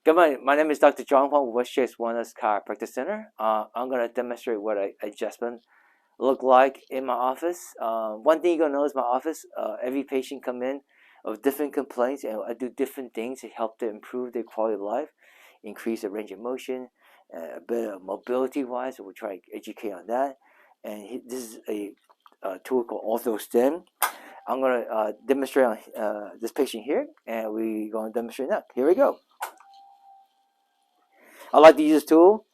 Good morning. My name is Dr. John Huang with West Chase Wellness Chiropractic Center. I'm going to demonstrate what an adjustment look like in my office. One thing you're going to know is my office, every patient come in with different complaints, and I do different things to help to improve their quality of life, increase the range of motion, a bit of mobility-wise, so we'll try to educate on that. And this is a tool called Ortho-Stem. I'm going to demonstrate on this patient here, and we're going to demonstrate that. Here we go. I like to use this tool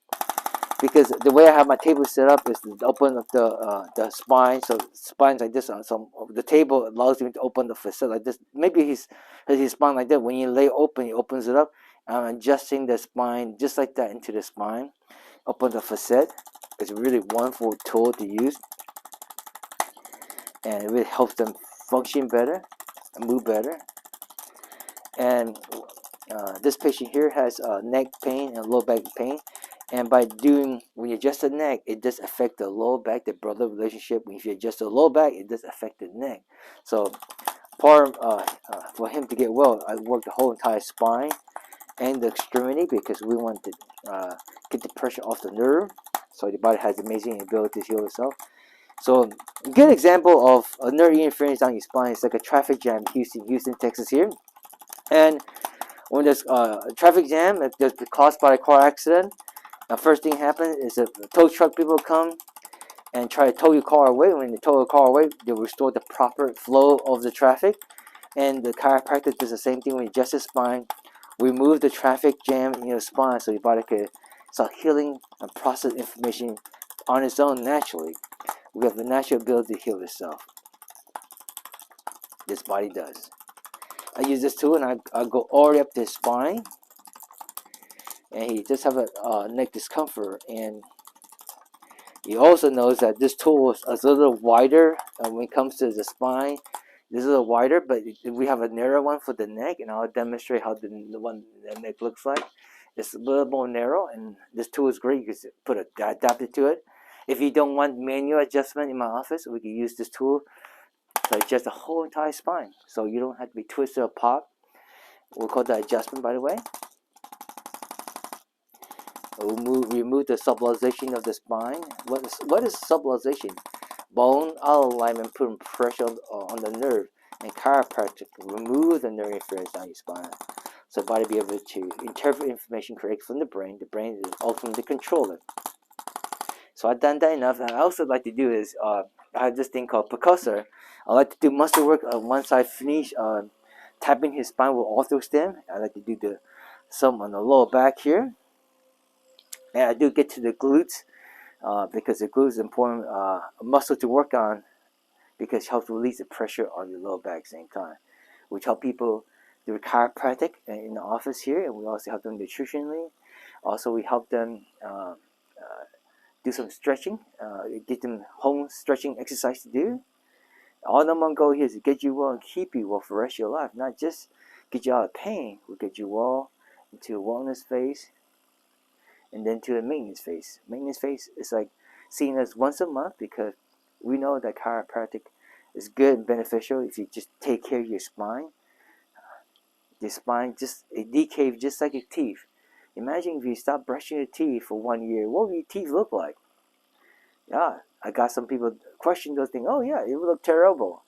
because the way I have my table set up is to open up the spine. So spine's like this on some the table allows me to open the facet like this. Maybe his spine like that. When you lay open, he opens it up. I'm adjusting the spine just like that into the spine. Open the facet. It's a really wonderful tool to use, and it really helps them function better and move better. And this patient here has neck pain and low back pain, and by doing, when you adjust the neck, it does affect the lower back, the brother relationship. If you adjust the lower back, it does affect the neck. So part for him to get well, I work the whole entire spine and the extremity because we want to get the pressure off the nerve, so the body has amazing ability to heal itself. So a good example of a nerve interference down your spine is like a traffic jam in Houston, Texas here. And when there's a traffic jam, if there's caused by a car accident, the first thing happens is that tow truck people come and try to tow your car away. When they tow the car away, they restore the proper flow of the traffic. And the chiropractor does the same thing when you adjust the spine, remove the traffic jam in your spine so your body can start healing and process information on its own naturally. We have the natural ability to heal itself. This body does. I use this tool and I go all the way up to his spine, and he just have a neck discomfort. And he also knows that this tool is a little wider when it comes to the spine. This is a little wider, but we have a narrow one for the neck, and I'll demonstrate how the neck looks like. It's a little more narrow, and this tool is great. You can put a adapter to it. If you don't want manual adjustment in my office, we can use this tool to adjust the whole entire spine, so you don't have to be twisted or pop. We'll call that adjustment, by the way. We'll remove the subluxation of the spine. What is subluxation? Bone out of alignment, putting pressure on the nerve, and chiropractic remove the nerve interference down your spine, so the body be able to interpret information correctly from the brain. The brain is ultimately the controller. So I've done that enough. And I also like to do is I have this thing called percussor. I like to do muscle work once I finish tapping his spine with Arthrostim. I like to do some on the lower back here. And I do get to the glutes because the glutes is an important muscle to work on because it helps release the pressure on your lower back at the same time, which help people do chiropractic in the office here, and we also help them nutritionally. Also, we help them do some stretching, get them home stretching exercise to do. All the one goal here is to get you well and keep you well for the rest of your life, not just get you out of pain. We'll get you well into a wellness phase, and then to a maintenance phase. Maintenance phase is like seeing us once a month because we know that chiropractic is good and beneficial if you just take care of your spine. Your spine it decays just like your teeth. Imagine if you stop brushing your teeth for 1 year, what would your teeth look like? Yeah, I got some people question those things. Oh yeah, it would look terrible.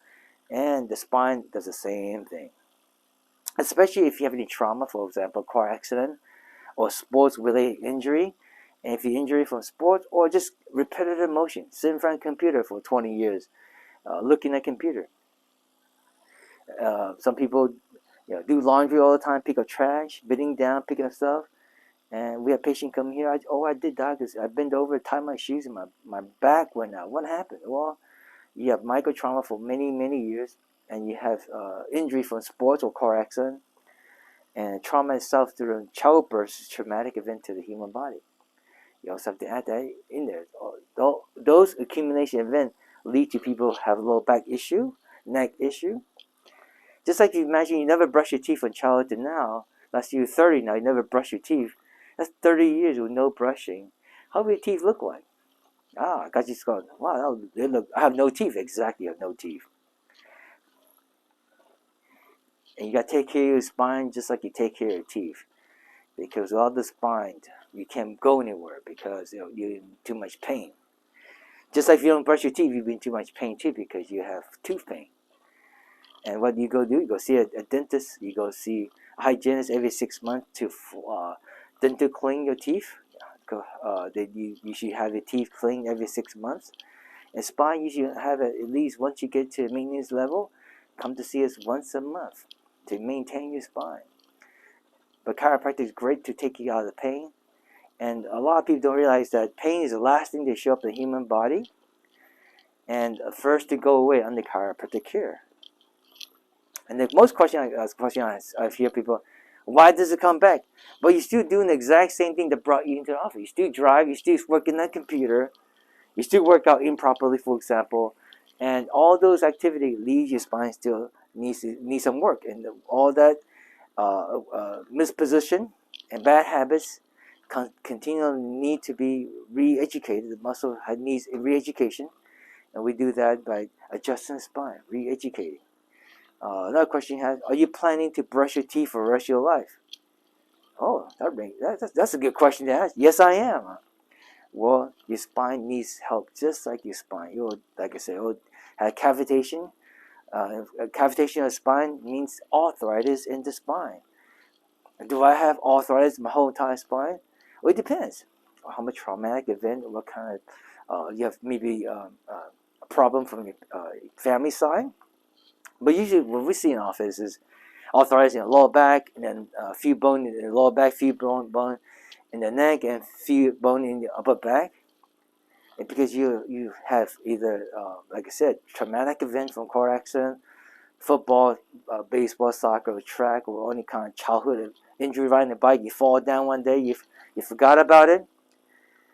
And the spine does the same thing. Especially if you have any trauma, for example, car accident, or sports-related injury, and if you injury from sports or just repetitive motion, sit in front of a computer for 20 years, looking at a computer. Some people do laundry all the time, pick up trash, bending down, picking up stuff. And we have patients come here. I did that because I bent over, tied my shoes, and my back went out. What happened? Well, you have micro trauma for many, many years, and you have injury from sports or car accident. And trauma itself during childbirth is a traumatic event to the human body. You also have to add that in there. Those accumulation events lead to people have low back issue, neck issue. Just like you imagine you never brush your teeth from childhood to now. Last year you're 30 now, you never brush your teeth. That's 30 years with no brushing. How do your teeth look like? I got you going, wow, I have no teeth. Exactly, I have no teeth. And you got to take care of your spine just like you take care of your teeth. because without the spine, you can't go anywhere because you're in too much pain. Just like if you don't brush your teeth, you'll be in too much pain too because you have tooth pain. And what you go do, you go see a dentist, you go see a hygienist every 6 months to dental clean your teeth. You should have your teeth cleaned every 6 months. And spine, you should have it at least once you get to maintenance level, come to see us once a month to maintain your spine. But chiropractic is great to take you out of the pain. And a lot of people don't realize that pain is the last thing to show up in the human body and first to go away under chiropractic care. And the most question I hear people, why does it come back? But you're still doing the exact same thing that brought you into the office. You still drive, you still working on the computer, you still work out improperly, for example, and all those activities leaves your spine still needs some work. And all that misposition and bad habits continually need to be re-educated. The muscle needs re-education, and we do that by adjusting the spine, re-educating. Another question you have, are you planning to brush your teeth for the rest of your life? Oh, that's a good question to ask. Yes, I am. Well, your spine needs help just like your spine. Like I said, have cavitation. Cavitation of the spine means arthritis in the spine. Do I have arthritis in my whole entire spine? Well, it depends. How much traumatic event, what kind of, you have maybe a problem from your family side. But usually what we see in office is arthritis in the lower back, and then a few bone in the lower back, few bone in the neck, and few bone in the upper back. And because you have either, like I said, traumatic event from car accident, football, baseball, soccer, or track, or any kind of childhood injury riding a bike, you fall down one day, you forgot about it,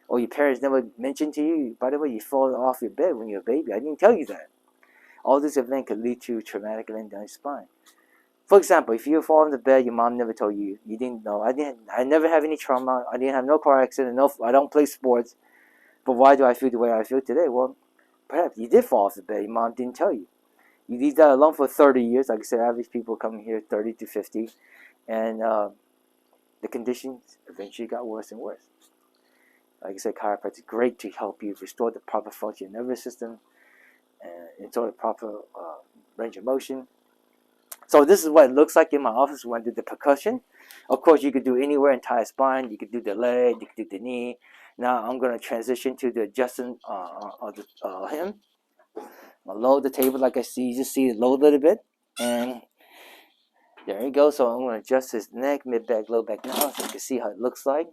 or your parents never mentioned to you, by the way, you fall off your bed when you're a baby. I didn't tell you that. All this event could lead to traumatic event down your spine. For example, if you fall on the bed, your mom never told you, you didn't know. I never have any trauma. I didn't have no car accident. I don't play sports. But why do I feel the way I feel today? Well, perhaps you did fall off the bed. Your mom didn't tell you. You leave that alone for 30 years. Like I said, average people come here 30 to 50. And the conditions eventually got worse and worse. Like I said, chiropractic is great to help you restore the proper function of the nervous system and restore the proper range of motion. So this is what it looks like in my office when I do the percussion. Of course, you could do anywhere, entire spine. You could do the leg. You could do the knee. Now I'm going to transition to the adjusting of him. I'm going to load the table like I see. You just see it load a little bit. And there you go. So I'm going to adjust his neck, mid-back, low back now so you can see how it looks like.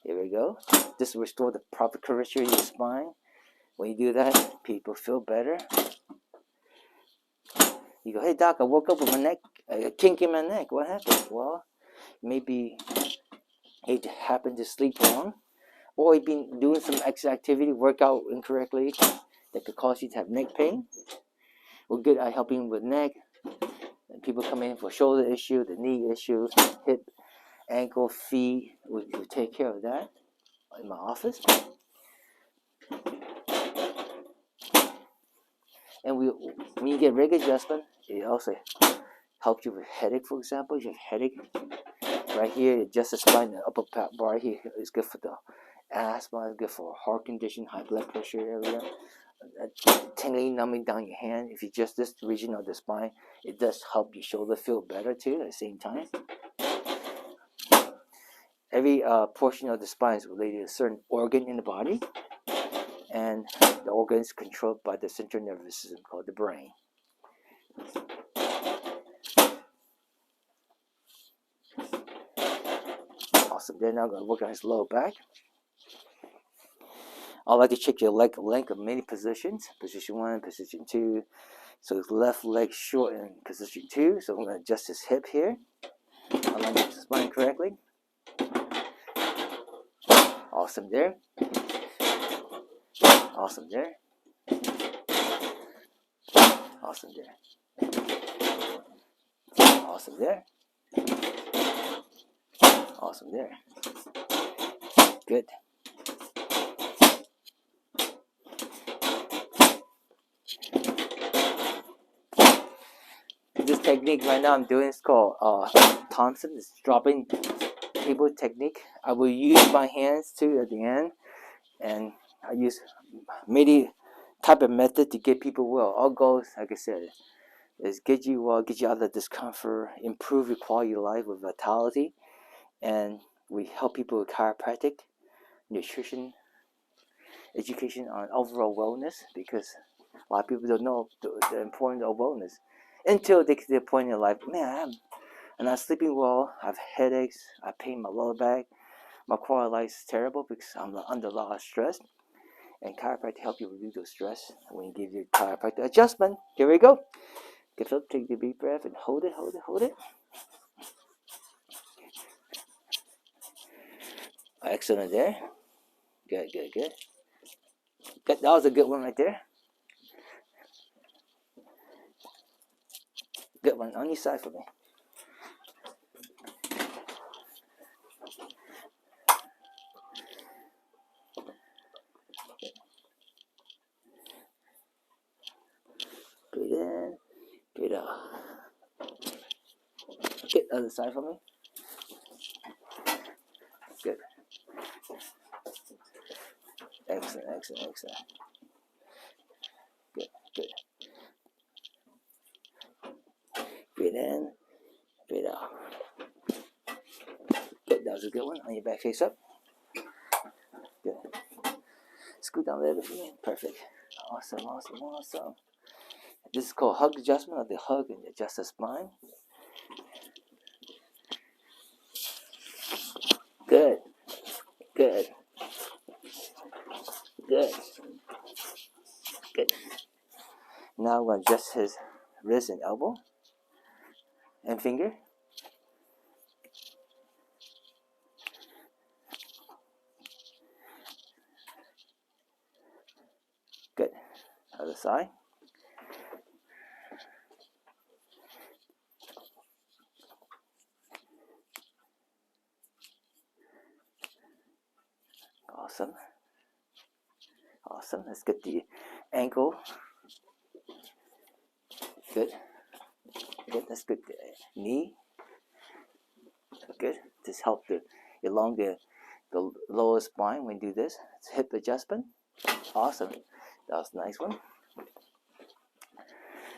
Here we go. This will restore the proper curvature of your spine. When you do that, people feel better. You go, hey doc, I woke up with my neck, a kink in my neck. What happened? Well, maybe it happened to sleep wrong, or you've been doing some extra activity, workout incorrectly, that could cause you to have neck pain. We're good at helping with neck. And people come in for shoulder issue, the knee issue, hip, ankle, feet. We take care of that in my office. And when you get rig adjustment, it also helps you with headache, for example. If you have headache, right here, adjust the spine, the upper bar here is good for the asthma, it's good for heart condition, high blood pressure area. Tingling, numbing down your hand. If you adjust this region of the spine, it does help your shoulder feel better too at the same time. Every portion of the spine is related to a certain organ in the body. And the organ is controlled by the central nervous system called the brain. Awesome. Then I'm going to work on his lower back. I like to check your leg length of many positions. Position 1, position 2. So his left leg short in position 2. So I'm going to adjust his hip here. Align the spine correctly. Awesome there. Awesome there. Awesome there. Awesome there. Awesome there. Good. technique right now I'm doing is called Thompson. It's dropping people technique. I will use my hands too at the end, and I use many type of method to get people well. Our goal, like I said, is get you well, get you out of discomfort, improve your quality of life with vitality, and we help people with chiropractic, nutrition, education on overall wellness, because a lot of people don't know the importance of wellness until they get to the point in their life, man, I'm not sleeping well, I have headaches, I pain my lower back, my quality of life is terrible because I'm under a lot of stress. And chiropractic help you reduce the stress when you give you chiropractic adjustment. Here we go. Get up, take the deep breath and hold it, hold it, hold it. Excellent there. Good, good, good. Good. That was a good one right there. Good one. On your side for me. Breathe in, breathe out. Get the other side for me. Good. Excellent, excellent, excellent. Good, good. Breathe in, breathe out. Good. That was a good one. On your back face up. Good. Scoot down a little bit for me. Perfect. Awesome, awesome, awesome. This is called hug adjustment, of the hug and adjust the spine. Good. Good. Good. Good. Now I'm going to adjust his wrist and elbow and finger. Good. Other side. Awesome. Awesome. Let's get the ankle. Good. Good. Let's get the knee. Good. Just help to elongate the lower spine when you do this. It's hip adjustment. Awesome. That was a nice one.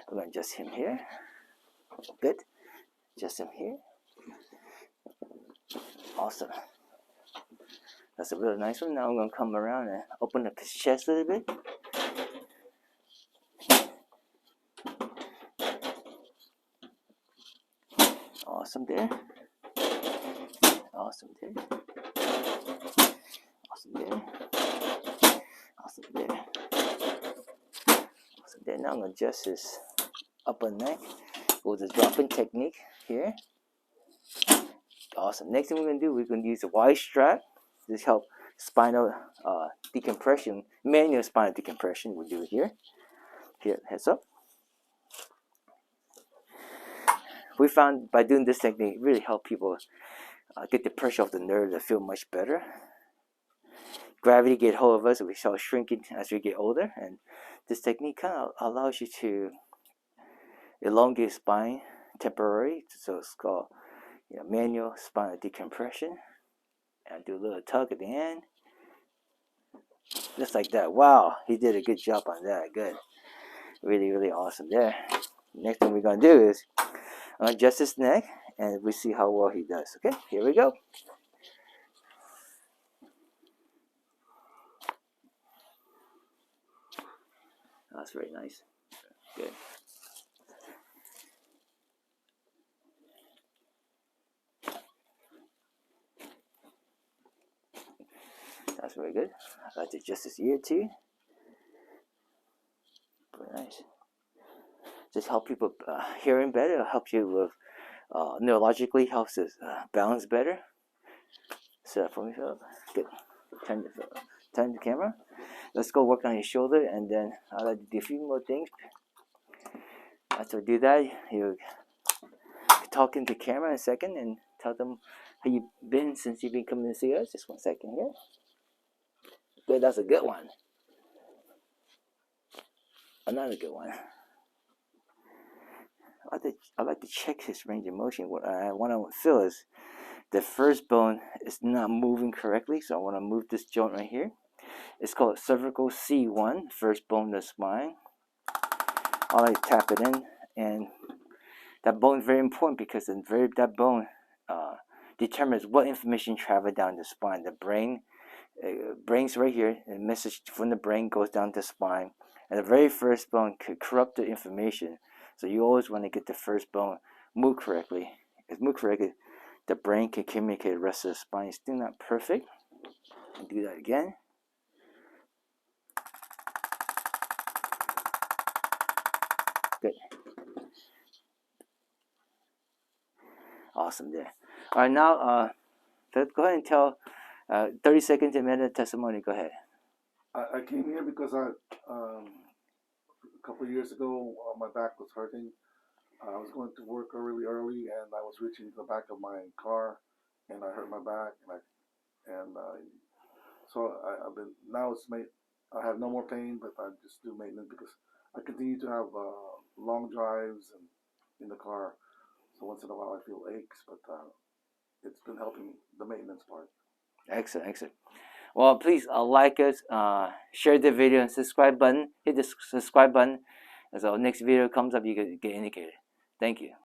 I'm going to adjust him here. Good. Adjust him here. Awesome. That's a really nice one. Now I'm going to come around and open up his chest a little bit. Awesome there. Awesome there. Awesome there. Awesome there. Awesome there. Now I'm going to adjust his upper neck with the dropping technique here. Awesome. Next thing we're going to do, we're going to use a wide strap. This help spinal decompression, manual spinal decompression. We'll do it here. Here, heads up. We found by doing this technique, it really help people get the pressure off the nerve to feel much better. Gravity get hold of us, we start shrinking as we get older, and this technique kind of allows you to elongate spine temporarily. So it's called manual spinal decompression. And do a little tug at the end, just like that. Wow, he did a good job on that. Good, really, really awesome there. Next thing we're gonna do is adjust his neck, and we see how well he does. Okay, here we go. That's very nice. Good. That's very good. I like to adjust his ear too. Very nice. Just help people hearing better. Help you with neurologically, helps us balance better. Set up for me, Philip. Good. Turn the camera. Let's go work on your shoulder, and then I'd like to do a few more things. After we do that, you talk into camera in a second and tell them how you've been since you've been coming to see us. Just 1 second here. Good, that's a good one. Another good one. I I like to check his range of motion. What I want to feel is the first bone is not moving correctly, so I want to move this joint right here. It's called cervical C1, first bone of the spine. I like to tap it in, and that bone is very important because that bone determines what information travels down the spine. The brain's right here, and the message from the brain goes down the spine, and the very first bone could corrupt the information. So you always want to get the first bone move correctly. If move correctly, the brain can communicate the rest of the spine. It's still not perfect. I'll do that again. Good. Awesome there. All right, now go ahead and tell 30 seconds to a minute testimony. Go ahead. I came here because a couple of years ago my back was hurting. I was going to work really early, and I was reaching the back of my car, and I hurt my back, so I've been now it's made. I have no more pain, but I just do maintenance because I continue to have long drives and in the car. So once in a while I feel aches, but it's been helping the maintenance part. Excellent, excellent. Well, please like us, share the video, and subscribe button. Hit the subscribe button, and so next video comes up, you get indicated. Thank you.